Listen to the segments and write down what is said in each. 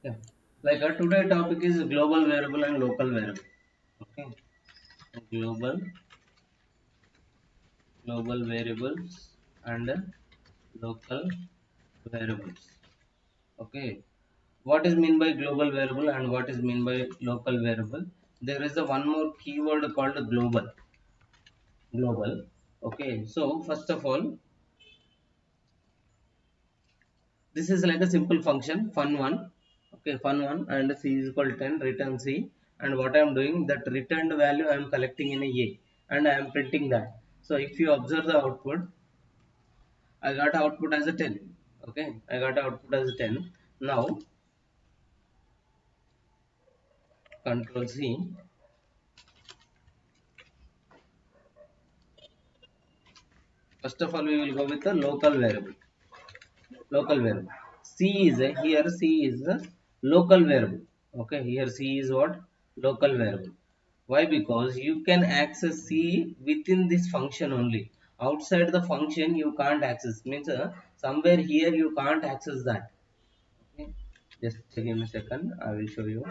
Yeah. Like today topic is global variable and local variable. Okay. Global variables and local variables. Okay. What is mean by global variable and what is mean by local variable? There is a one more keyword called global. Global. Okay. So first of all, this is like a simple function fun one. Okay, fun one, and c is equal to 10, return c. And what I am doing, that returned value I am collecting in a and I am printing that. So if you observe the output, I got output as a 10. Okay, I got output as a 10. Now control c. First of all, we will go with the local variable. Local variable, c is a, here c is the local variable. Okay, here c is what? Local variable. Why? Because you can access c within this function only. Outside the function you can't access, means somewhere here you can't access that. Okay, just give me a second, I will show you.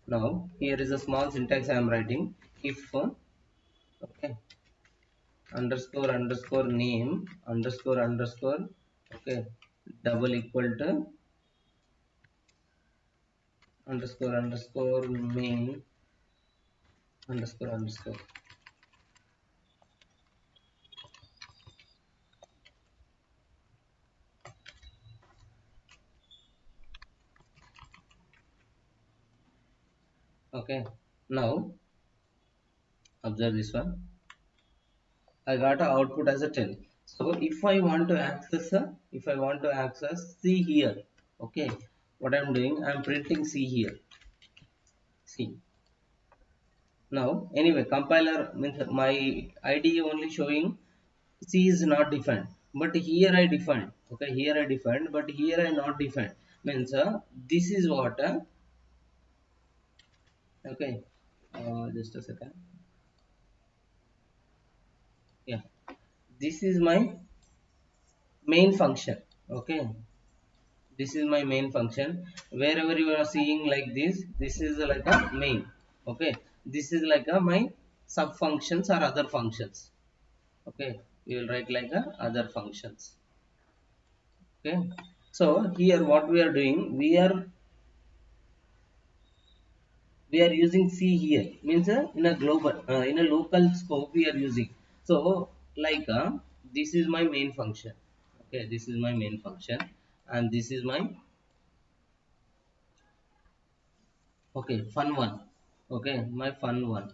Now here is a small syntax I am writing. If okay, underscore underscore name underscore underscore, okay, double equal to underscore underscore main underscore underscore. Okay, now observe this one. I got a output as a 10. So if I want to access C here, okay, what I'm doing, I'm printing C here. C. Now anyway, compiler means my IDE only showing C is not defined, but here I defined. Okay, here I defined, but here I not defined. Means this is what. Okay, just a second. Yeah, this is my main function. Okay, this is my main function. Wherever you are seeing like this is like a main. Okay, this is like a my sub functions or other functions. Okay, we will write like a other functions. Okay, so here what we are doing, we are using c here, means in a global in a local scope we are using. So like this is my main function. Okay, this is my main function, and this is my, okay, fun one. Okay, my fun one.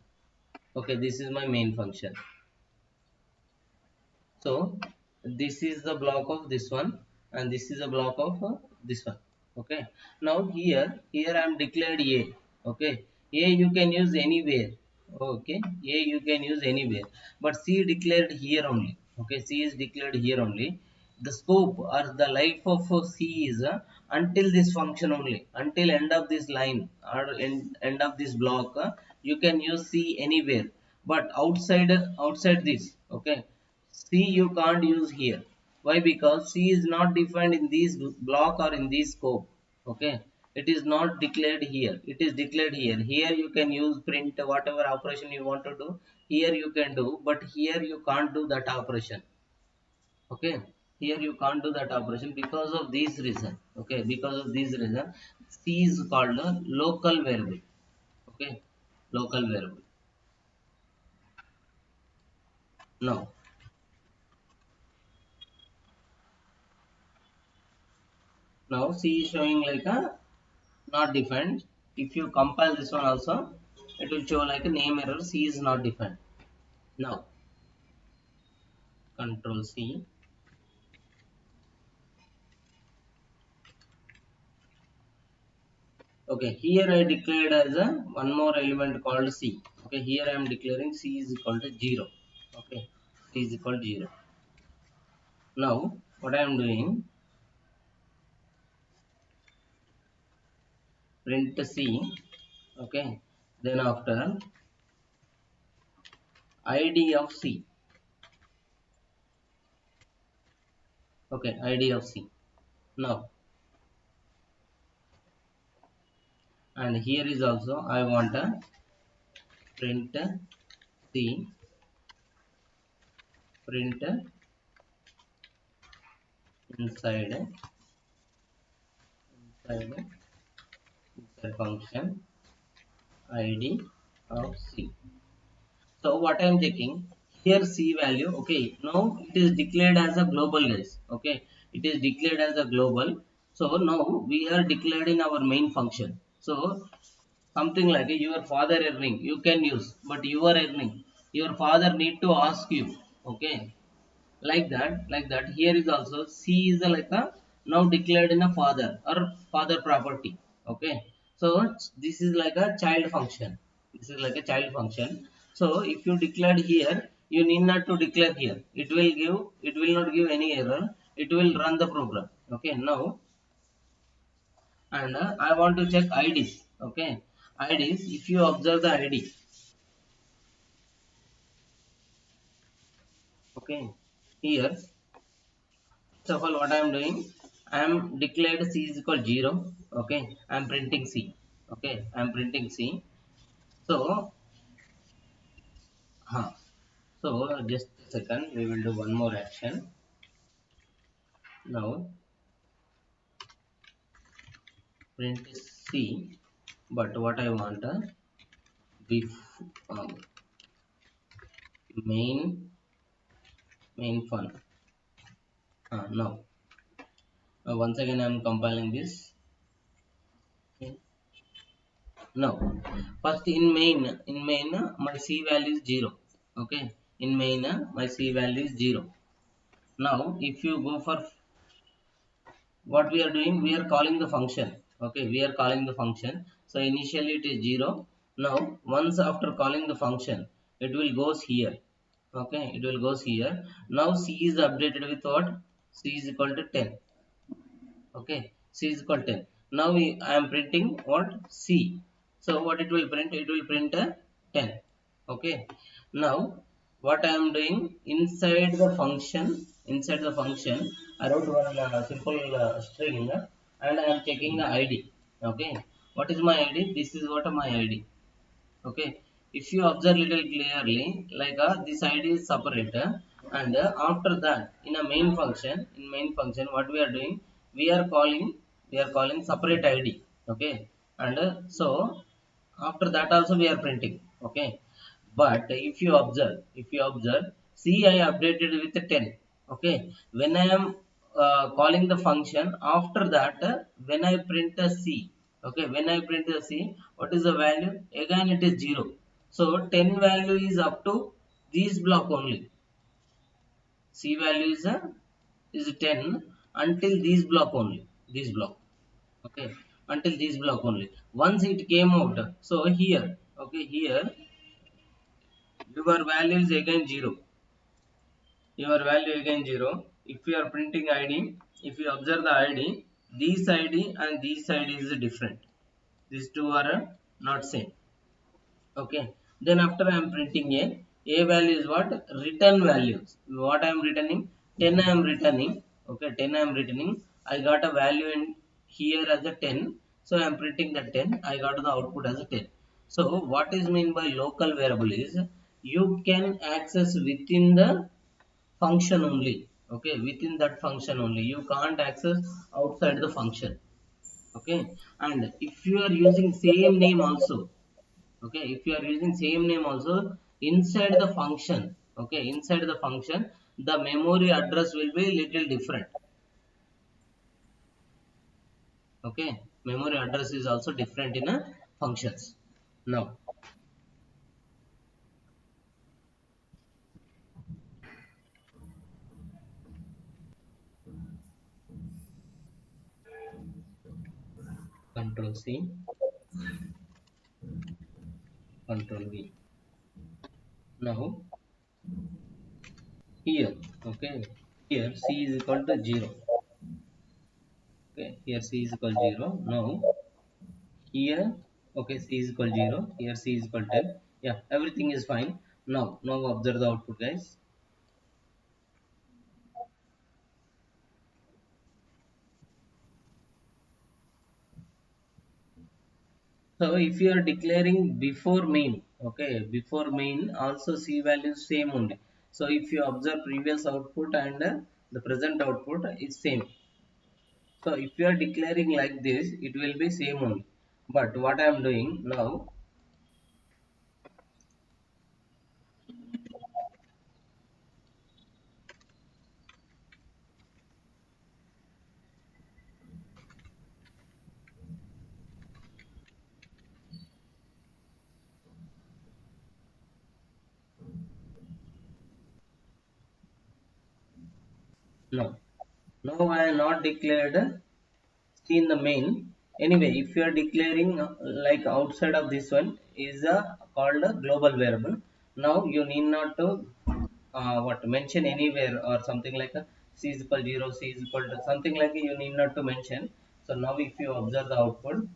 Okay, this is my main function. So this is the block of this one, and this is a block of this one. Okay, now here I am declared a. Okay, a you can use anywhere. Okay, a you can use anywhere, but c declared here only. Okay, c is declared here only. The scope or the life of c is until this function only, until end of this line or end of this block. You can use c anywhere, but outside this, okay, c you can't use here. Why? Because c is not defined in this block or in this scope. Okay, it is not declared here, it is declared here. Here you can use print whatever operation you want to do. Here you can do, but here you can't do that operation. Okay, here you can't do that operation because of this reason. Okay, because of this reason, c is called a local variable. Okay, local variable. Now c is showing like a not defined. If you compile this one also, it will show like a name error, c is not defined. Now control c. Okay, here I declared as a one more element called c. Okay, here I am declaring c is equal to 0. Okay, c is equal to 0. Now what I am doing, print c. Okay, then after id of c. Okay, id of c. Now and here is also I want a print C, print inside inside inside function id of C. So what I am checking here, C value. Okay, now it is declared as a global, guys. Okay, it is declared as a global. So now we are declared in our main function. So something like your father earning you can use, but you are earning, your father need to ask you. Okay, like that here is also C is a, like a now declared in a father or father property. Okay, so this is like a child function, this is like a child function. So if you declared here, you need not to declare here, it will not give any error, it will run the program. Okay, now and I want to check IDs. Okay, IDs, if you observe the ID. Okay, here first of all what I am doing, I am declared C is equal 0. Okay, I am printing C. Okay, I am printing C. So so just a second, we will do one more action. Now print C, but what I want bef um, main fun. Now once again I am compiling this. Okay. Now first in main my C value is 0. Okay, in main my C value is 0. Now if you go for what we are doing, we are calling the function. Okay, we are calling the function. So initially it is 0. Now once after calling the function, it will goes here. Okay, it will goes here. Now C is updated with what? C is equal to 10. Okay, C is equal to 10. Now I am printing what? C. So what it will print, it will print a 10. Okay, now what I am doing, inside the function I wrote one simple string, and I am checking the ID. Okay, what is my ID? This is what my ID. Okay, if you observe little clearly, like this id is separate, and after that in a main function what we are doing, we are calling separate id. Okay, and so after that also we are printing. Okay, but if you observe, see I updated with 10. Okay, when I am calling the function, after that when I print a C. Okay, when I print the C, what is the value? Again it is 0. So 10 value is up to this block only. C value is 10 until this block only, this block. Okay, until this block only. Once it came out, so here, okay, here your value is again 0. Your value again 0. If you are printing id, if you observe the id, this id and this id is different, these two are not same. Okay, then after I am printing a value is what? Return values. What I am returning? 10 I am returning. Okay, 10 I am returning. I got a value in here as a 10. So I am printing the 10. I got the output as a 10. So what is mean by local variable is you can access within the function only. Okay, within that function only, you can't access outside the function. Okay, and if you are using same name also, okay, if you are using same name also inside the function, okay, inside the function the memory address will be little different. Okay, memory address is also different in a functions. Now control C, control V. Now here, okay, here C is equal to 0. Okay, here C is equal to 0. Now here, okay, C is equal to 0. Here C is equal to 10. Yeah, everything is fine. Now observe the output, guys. So if you are declaring before main, okay, before main also C value is same only. So if you observe previous output and the present output is same. So if you are declaring like this, it will be same only. But what I am doing now, no, now I am not declared C in the main. Anyway, if you are declaring like outside of this one is called a global variable. Now you need not to what mention anywhere or something like a c is equal 0, c is equal to something like you need not to mention. So now if you observe the output,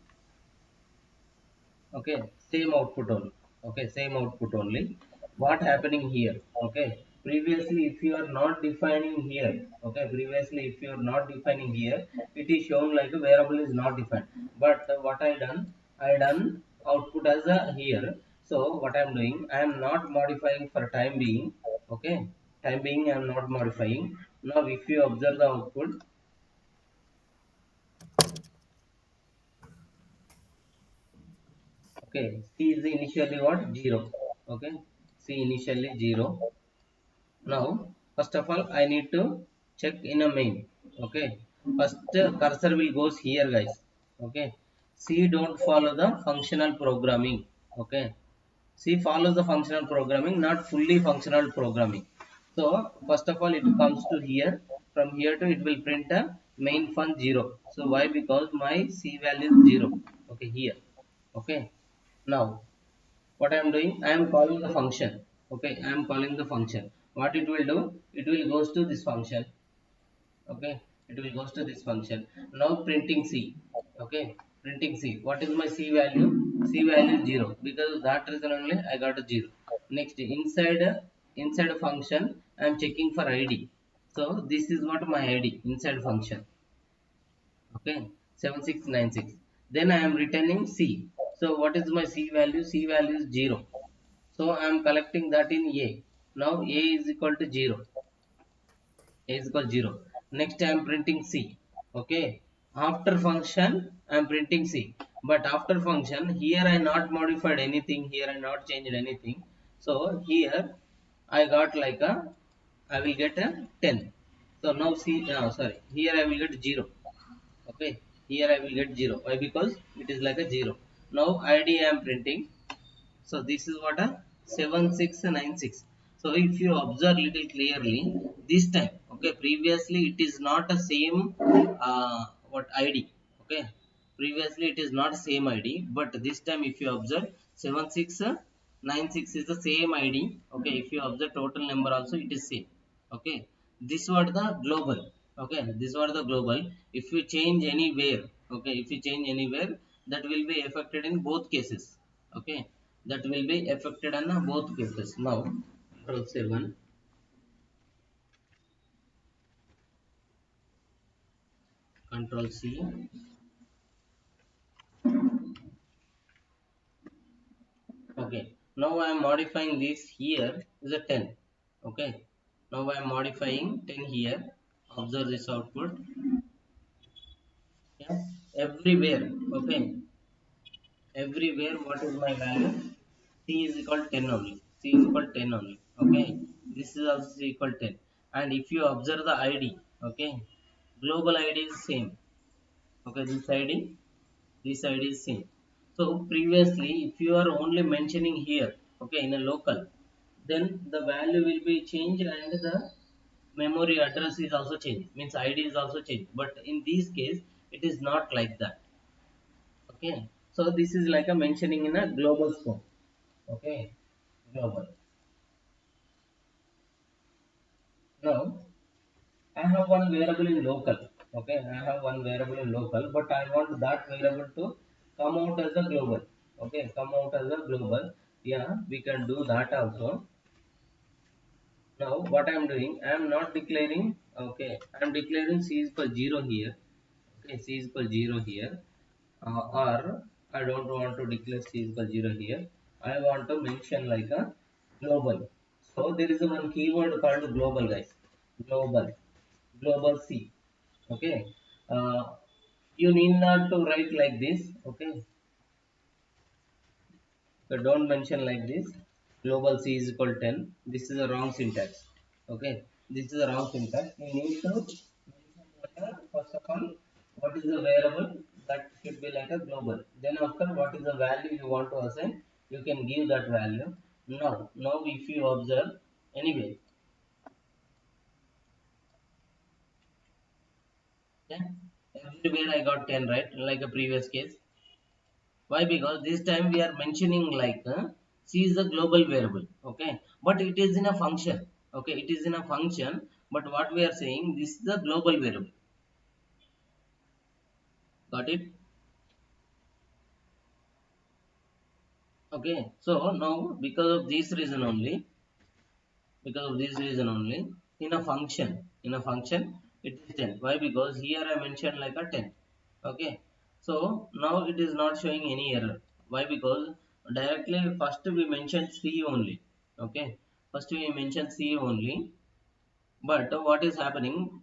okay, same output only, okay, same output only. What happening here, okay, previously if you are not defining here, okay, previously if you are not defining here, it is shown like a variable is not defined. But what I done output as a here. So what I am doing, I am not modifying for time being, okay, time being I am not modifying. Now if you observe the output, okay, c is initially what 0, okay, c initially 0. Now, first of all, I need to check in a main. Okay. First, cursor will goes here, guys. Okay. C don't follow the functional programming. Okay. C follows the functional programming, not fully functional programming. So, first of all, it comes to here. From here to it will print a main fun 0. So, why? Because my C value is 0. Okay, here. Okay. Now, what I am doing, I am calling the function. Okay, I am calling the function. What it will do, it will goes to this function. Okay, it will goes to this function. Now printing c. Okay, printing c. What is my c value? C value is 0, because of that reason only I got a 0. Next, inside a function I am checking for id. So this is what my id inside function. Okay, 7696. Then I am returning c. So what is my c value? C value is 0. So I am collecting that in A. Now A is equal to 0. A is equal to 0. Next I am printing C. Okay. After function I am printing C. But after function here I not modified anything. Here I not changed anything. So here I got like a, I will get a 10. So now see, sorry, here I will get 0. Okay. Here I will get 0. Why? Because it is like a 0. Now ID I am printing. So this is what a 7696. So if you observe little clearly, this time, okay, previously it is not a same what ID, okay. Previously it is not same ID, but this time if you observe 7696 is the same ID, okay. If you observe total number also it is same, okay. This was the global, okay. This was the global. If you change anywhere, okay, if you change anywhere, that will be affected in both cases, okay, that will be affected on both cases. Now control 7, control c. Okay, now I am modifying this here is a 10. Okay, now I am modifying 10 here. Observe this output. Yeah, everywhere, okay, everywhere what is my value? C is equal to 10 only. C is equal to 10 only, okay. This is also equal to 10. And if you observe the id, okay, global id is same, okay. This id is same. So previously if you are only mentioning here, okay, in a local, then the value will be changed and the memory address is also changed, means id is also changed. But in this case it is not like that, okay. So this is like a mentioning in a global scope, okay, global. Now I have one variable in local, okay, I have one variable in local, but I want that variable to come out as a global, okay, come out as a global. Yeah, we can do that also. Now what I am doing, I am not declaring, okay, I am declaring c is equal 0 here, okay, c is equal 0 here, or I don't want to declare c is equal 0 here. I want to mention like a global. So there is a one keyword called global, guys. Global, global c. Okay. uh, you need not to write like this. Okay, so don't mention like this. Global c is equal 10. This is a wrong syntax. Okay, this is a wrong syntax. You need to mention like a, first of all, what is the variable, that should be like a global. Then after, what is the value you want to assign, you can give that value. Now if you observe, anyway, yeah, everywhere I got 10, right, like a previous case. Why? Because this time we are mentioning like c is a global variable, okay, but it is in a function. Okay, it is in a function, but what we are saying, this is the global variable. Got it? Okay, so now because of this reason only, in a function it is 10. Why? Because here I mentioned like a 10. Okay, so now it is not showing any error. Why? Because directly first we mentioned c only. Okay, first we mentioned c only, but what is happening,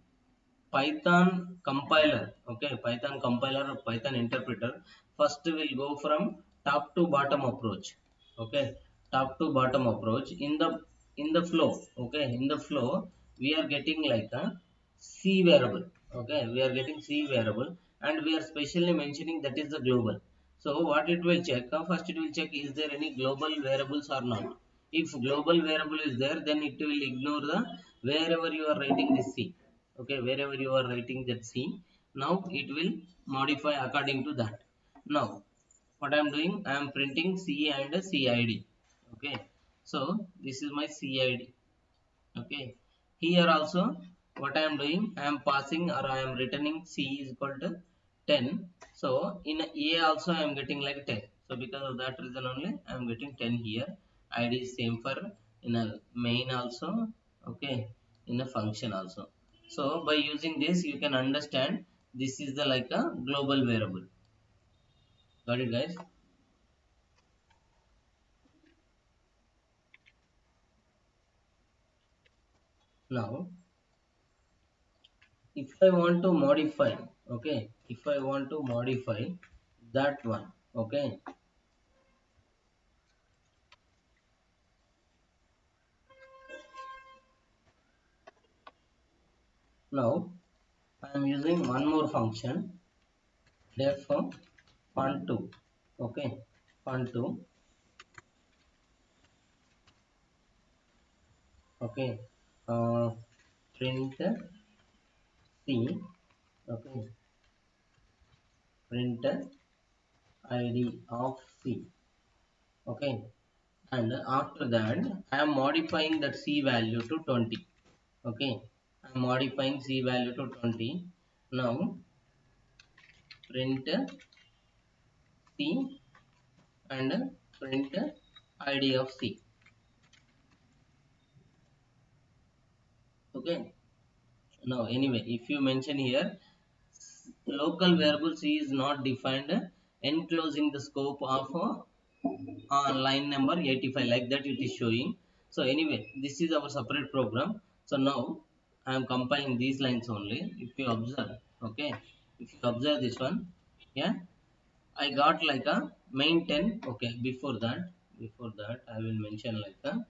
Python compiler, okay, Python compiler or Python interpreter first will go from top to bottom approach. Okay, top to bottom approach in the flow. Okay, in the flow we are getting like a c variable. Okay, we are getting c variable, and we are specially mentioning that is the global. So what it will check, first it will check, is there any global variables or not. If global variable is there, then it will ignore the wherever you are writing this c. Okay, wherever you are writing that c, now it will modify according to that. Now what I am doing, I am printing c and cid. Okay, so this is my cid. Okay, here also what I am doing, I am passing or I am returning c is equal to 10. So in a also I am getting like 10. So because of that reason only I am getting 10 here. Id is same for in a main also. Okay, in a function also. So by using this you can understand this is the like a global variable. Got it, guys? Now if I want to modify, okay, if I want to modify that one, okay, now I am using one more function, therefore fun2. Okay, fun2. Okay, uh, print c. Okay, print id of c. Okay, and after that I am modifying that c value to 20. Okay, I am modifying c value to 20. Now print c and print id of c. Okay, now anyway, if you mention here, local variable c is not defined enclosing the scope of line number 85, like that it is showing. So anyway, this is our separate program. So now I am compiling these lines only. If you observe, okay, if you observe this one, yeah, I got like a main 10. Okay, before that I will mention like a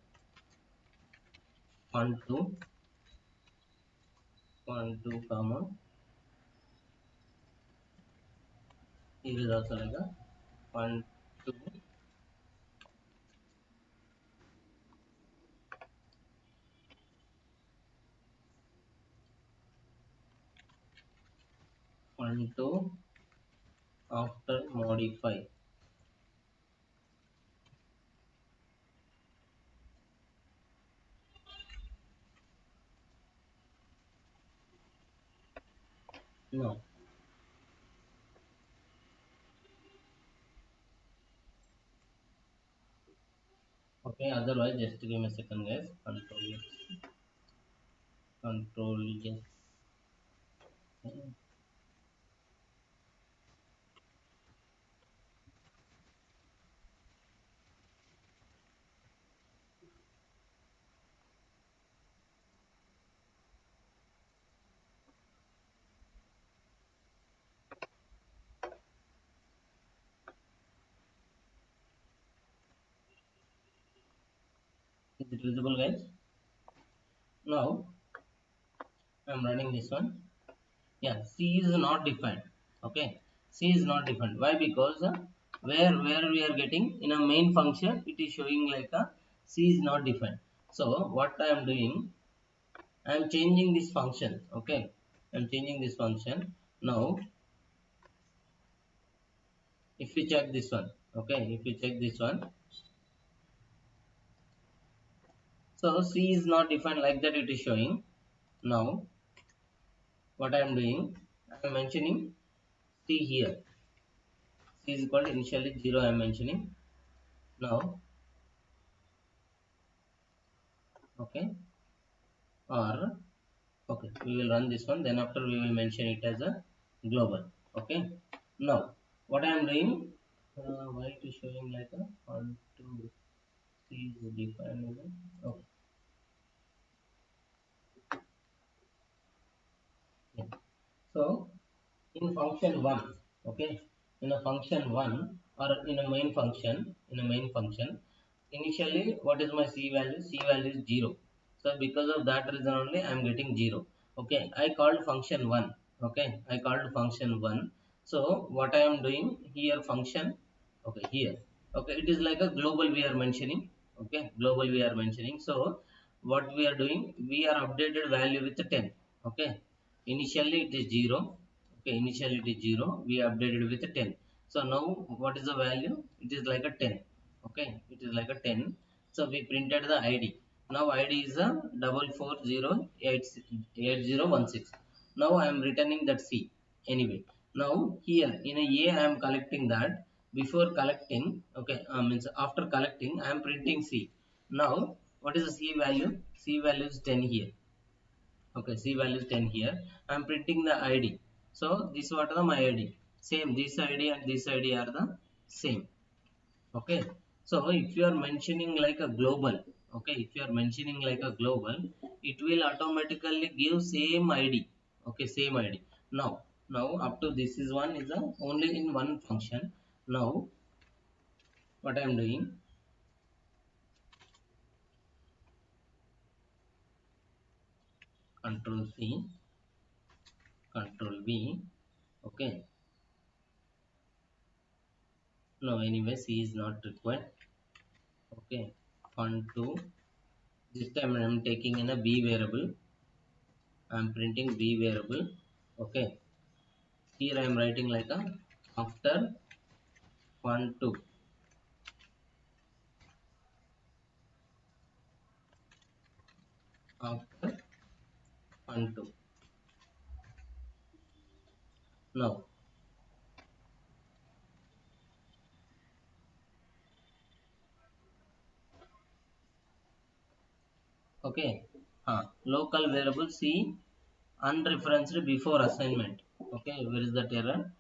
fun2, comma, here is also like a fun2, fun2 after modify. No, okay, otherwise just give me a second, guys. Control yes, control yes. Is it visible, guys? Now I'm running this one. Yeah, C is not defined. Okay, C is not defined. Why? Because where we are getting in a main function, it is showing like a C is not defined. So what I am doing, I am changing this function. Okay, I am changing this function. Now if we check this one, okay, if we check this one, so C is not defined, like that it is showing. Now what I am doing, I am mentioning C here. C is equal to initially 0 I am mentioning. Now okay, or okay, we will run this one, then after we will mention it as a global. Okay, now what I am doing, why it is showing like a one two C is defined as a, okay, yeah. So in function 1, okay, in a function 1 or in a main function, initially what is my C value? C value is 0. So because of that reason only I am getting 0. Okay, I called function 1. Okay, I called function 1. So what I am doing here, function, okay, here, okay, it is like a global we are mentioning. Okay, global we are mentioning. So what we are doing, we are updated value with 10. Okay, initially it is 0. Okay, initially it is 0, we updated with 10. So now what is the value? It is like a 10. Okay, it is like a 10. So we printed the ID. Now ID is a 4408016. Now I am returning that C. Anyway, now here in a I am collecting that. Before collecting, okay, means after collecting I am printing C. Now what is the C value? C value is 10 here. Okay, C value is 10 here. I am printing the ID. So this what are my ID? Same, this ID and this ID are the same. Okay, so if you are mentioning like a global, okay, if you are mentioning like a global, it will automatically give same ID. Okay, same ID. Now up to this is one is a only in one function. Now what I am doing, control C, control V. Okay, no, anyway C is not required. Okay, fun2, this time I am taking in a b variable. I am printing b variable. Okay, here I am writing like a after fun2, after fun2. Now okay, local variable c unreferenced before assignment. Okay, where is that error?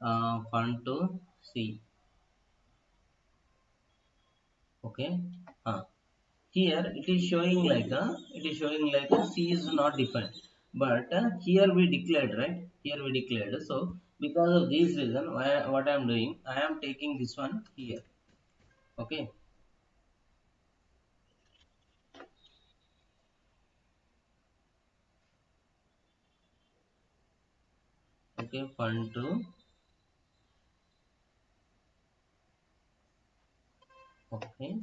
Fun2 c. Okay, here it is showing like a, C is not defined, but here we declared, right? Here we declared. So because of this reason, what I am doing, I am taking this one here. Okay, okay, fun2. Okay,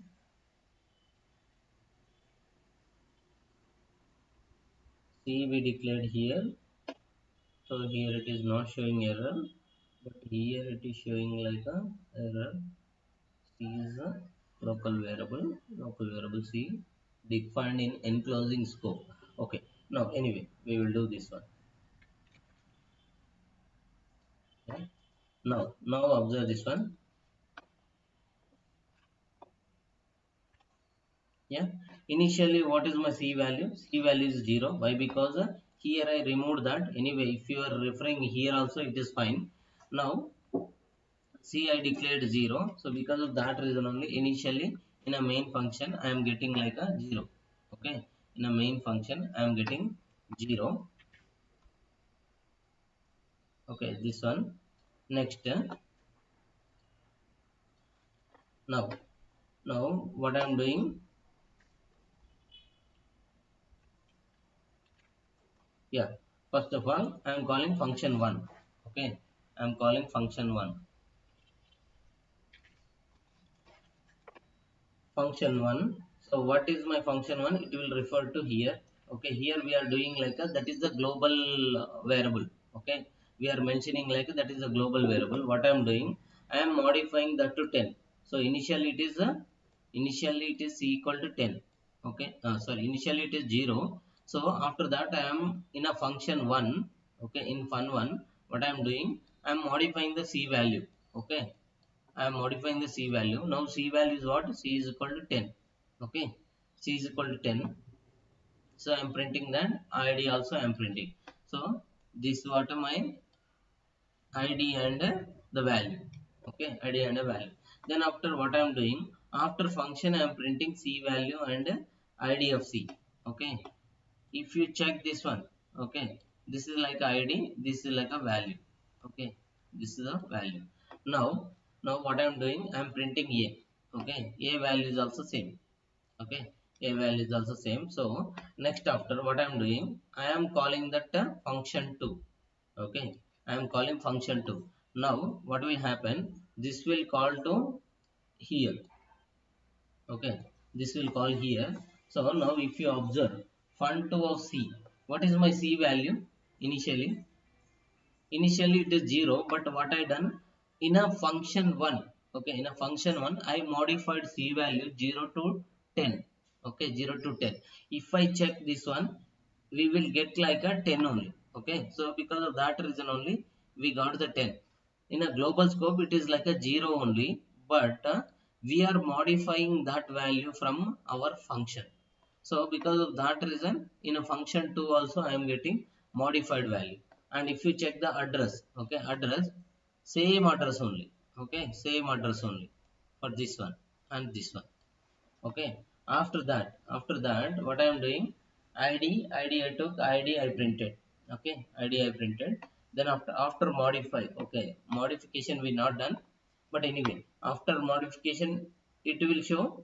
C we declared here. So here it is not showing error, but here it is showing like a error. C is a local variable C defined in enclosing scope. Okay, now anyway we will do this one. Yeah. Now observe this one. Yeah. Initially, what is my C value? C value is 0. Why? Because here I removed that. Anyway, if you are referring here also, it is fine. Now, C I declared 0. So, because of that reason only, initially in a main function, I am getting like a 0. Okay. In a main function, I am getting 0. Okay. This one. Next. Now, what I am doing? Yeah, first of all I am calling function 1. Okay, I am calling function 1. Function 1. So what is my function 1? It will refer to here. Okay, here we are doing like a, that is the global variable. Okay, we are mentioning like that is a global variable. What I am doing, I am modifying that to 10. So initially it is a, initially it is equal to 10. Okay, sorry, initially it is 0. So after that I am in a function 1. Okay, in fun 1, what I am doing, I am modifying the c value. Okay, I am modifying the c value. Now c value is what? C is equal to 10. Okay, c is equal to 10. So I am printing that id also I am printing. So this is what my id and the value. Okay, id and a value. Then after what I am doing, after function I am printing c value and id of c. Okay, if you check this one, okay, this is like id, this is like a value. Okay, this is a value. Now what I am doing, I am printing a. Okay, a value is also same. Okay, a value is also same. So next after what I am doing, I am calling that function 2. Okay, I am calling function 2. Now what will happen, this will call to here. Okay, this will call here. So now if you observe fun2 of c, what is my c value? Initially it is 0, but what I done, in a function 1, okay, in a function 1 I modified c value 0 to 10. Okay, 0 to 10. If I check this one, we will get like a 10 only. Okay, so because of that reason only we got the 10. In a global scope it is like a 0 only, but we are modifying that value from our function. So because of that reason, in a function 2 also I am getting modified value. And if you check the address, okay, address, same address only. Okay, same address only for this one and this one. Okay, after that what I am doing, id I took, id I printed. Okay, id I printed. Then after modify, okay, modification we not done, but anyway after modification it will show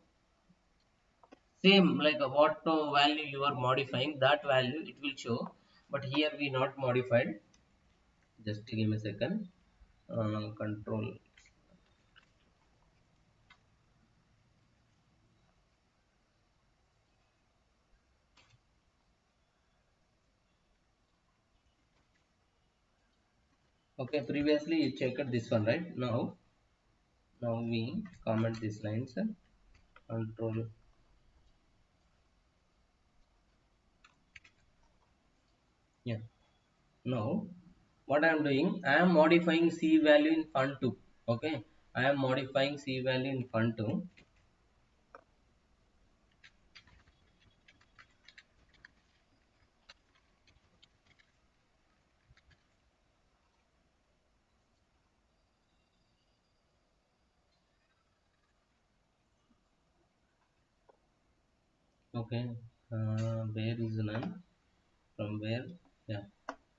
same like what value you are modifying, that value it will show. But here we not modified. Just give me a second. Control. Okay, previously you checked this one, right? Now we comment these lines. Control. Yeah. Now what I am doing, I am modifying c value in fun2. Okay, I am modifying c value in fun2. Okay, where is none? From where? Yeah.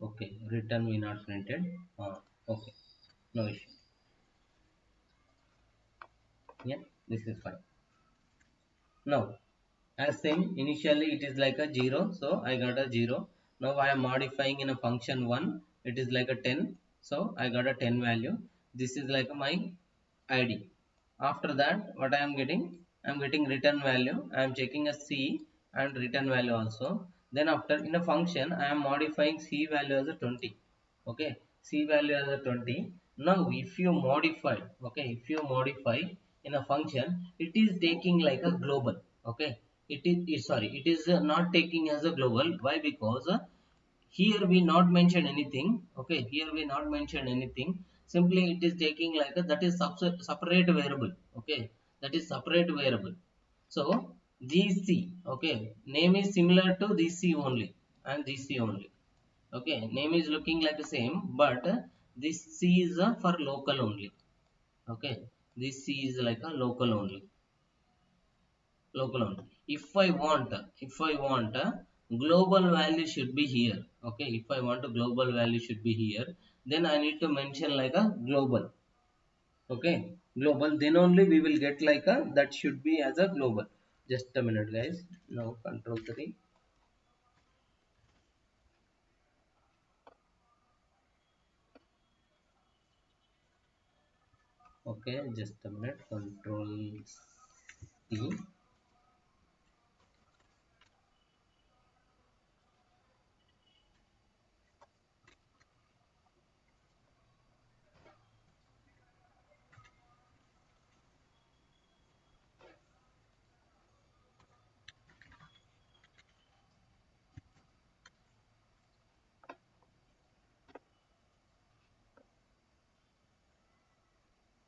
Okay, return we not printed. Okay, no issue. Yeah, this is fine. Now as same, initially it is like a 0, so I got a 0. Now I am modifying in a function 1, it is like a 10, so I got a 10 value. This is like my id. After that what I am getting, I am getting return value. I am checking a c and return value also. Then after in a function I am modifying c value as a 20. Okay, c value as a 20. Now if you modify, okay, if you modify in a function, it is taking like a global. Okay, sorry, it is not taking as a global. Why? Because here we not mention anything. Okay, here we not mention anything. Simply it is taking like a, that is separate variable. Okay, that is separate variable. So gc, okay, name is similar to this c only and this c only. Okay, name is looking like the same, but this c is for local only. Okay, this c is like a local only. Local only. If I want a global value should be here. Okay, if I want a global value should be here, then I need to mention like a global. Okay, global, then only we will get like a, that should be as a global. Just a minute guys. Now control 3. Okay, just a minute. Control C.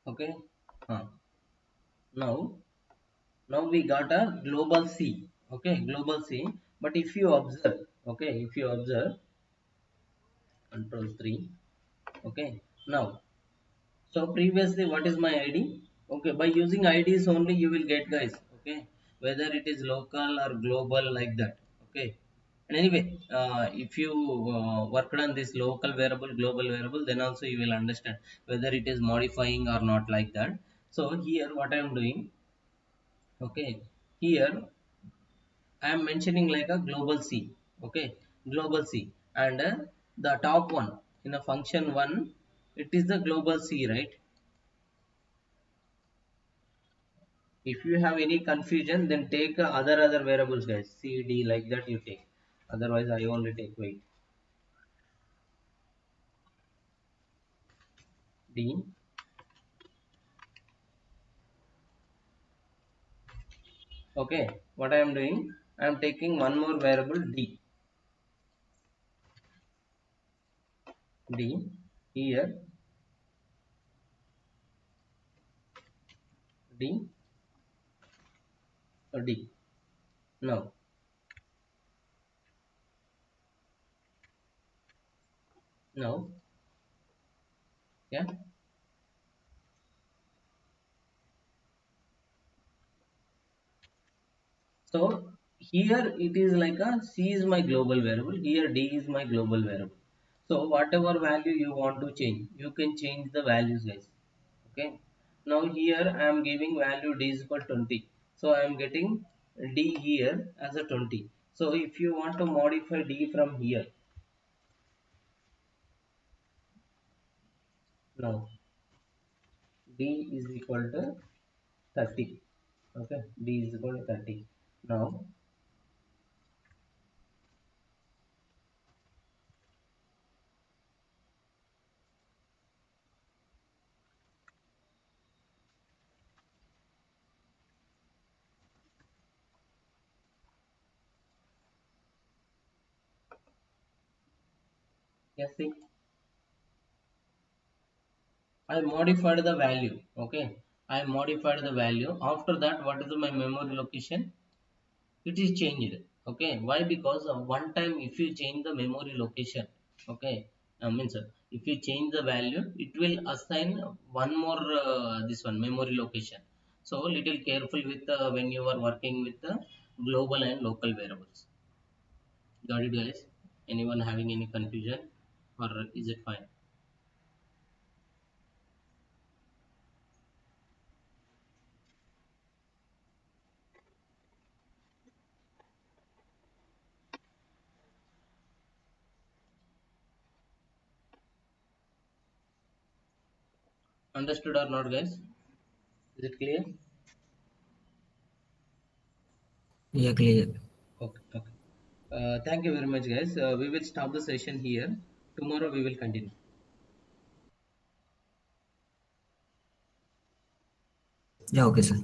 Okay. Huh. Now, now we got a global C. Okay, global C. But if you observe, okay, if you observe, control 3. Okay. Now, so previously, what is my ID? Okay, by using IDs only you will get, guys. Okay, whether it is local or global, like that. Okay. And anyway, if you worked on this local variable, global variable, then also you will understand whether it is modifying or not, like that. So here, what I am doing, okay, here I am mentioning like a global C. Okay, global C, and the top one in a function one, it is the global C, right? If you have any confusion, then take other variables, guys. C, D, like that you take. Otherwise, I only take wait. D. Okay. What I am doing? I am taking one more variable D. D. Here D. D. Now, now, yeah. So here it is like a C is my global variable. Here D is my global variable. So whatever value you want to change, you can change the values, guys. Okay. Now here I am giving value D is equal 20. So I am getting D here as a 20. So if you want to modify D from here, now D is equal to 30. Okay. D is equal to 30. Now, yes, see, I modified the value. Okay. I modified the value. After that, what is my memory location? It is changed. Okay. Why? Because one time if you change the memory location, okay, means if you change the value, it will assign one more this one memory location. So little careful with when you are working with the global and local variables. Got it, guys? Anyone having any confusion, or is it fine? Understood or not, guys? Is it clear? Yeah, clear. Okay, okay. Thank you very much, guys. We will stop the session here. Tomorrow we will continue. Yeah, okay, sir.